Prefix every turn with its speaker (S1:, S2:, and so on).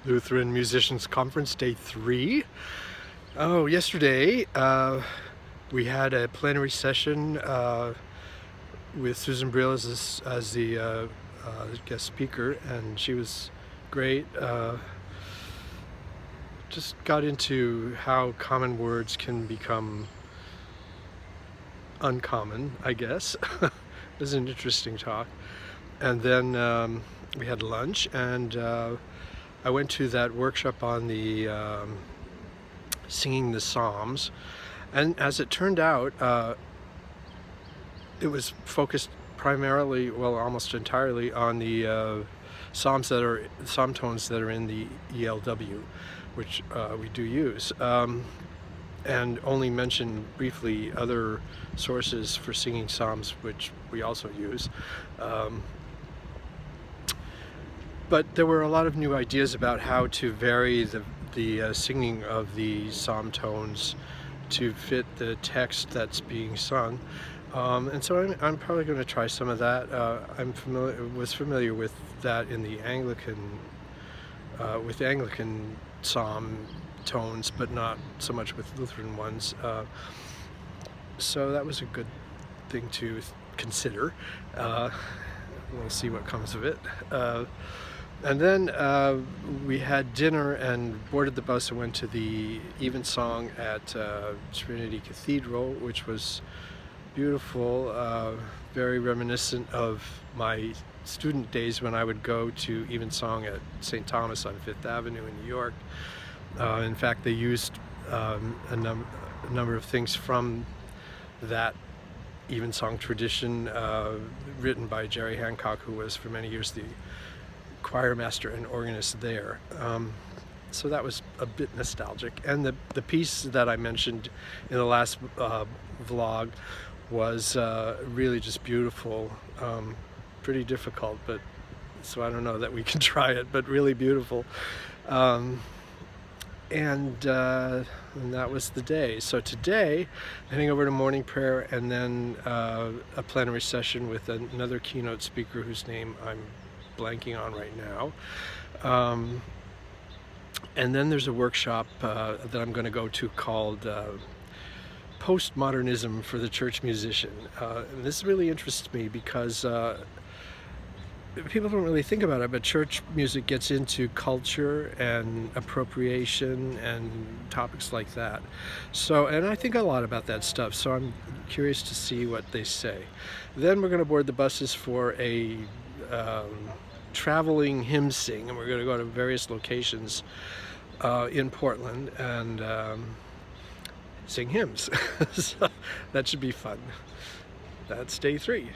S1: Lutheran Musicians Conference, Day 3. Oh, yesterday we had a plenary session with Susan Brill as the guest speaker, and she was great. Just got into how common words can become uncommon, I guess. It was an interesting talk. And then we had lunch, and I went to that workshop on the singing the Psalms, and as it turned out, it was focused primarily, well, almost entirely on the psalm tones that are in the ELW, which we do use, and only mention briefly other sources for singing psalms, which we also use. But there were a lot of new ideas about how to vary the singing of the psalm tones to fit the text that's being sung, and so I'm probably going to try some of that. Was familiar with that in the with Anglican psalm tones, but not so much with Lutheran ones. So that was a good thing to consider. We'll see what comes of it. And then we had dinner and boarded the bus and went to the evensong at Trinity Cathedral, which was beautiful, very reminiscent of my student days when I would go to evensong at St. Thomas on Fifth Avenue in New York. In fact, they used a number of things from that evensong tradition, written by Jerry Hancock, who was for many years the choir master and organist there. So that was a bit nostalgic. And the piece that I mentioned in the last vlog was really just beautiful. Pretty difficult, but so I don't know that we can try it, but really beautiful. And that was the day. So today, heading over to morning prayer and then a plenary session with another keynote speaker whose name I'm blanking on right now. And then there's a workshop that I'm going to go to called Postmodernism for the Church Musician. And this really interests me because people don't really think about it, but church music gets into culture and appropriation and topics like that. So, and I think a lot about that stuff, so I'm curious to see what they say. Then we're going to board the buses for a traveling hymn sing, and we're going to go to various locations in Portland and sing hymns. So that should be fun. That's day 3.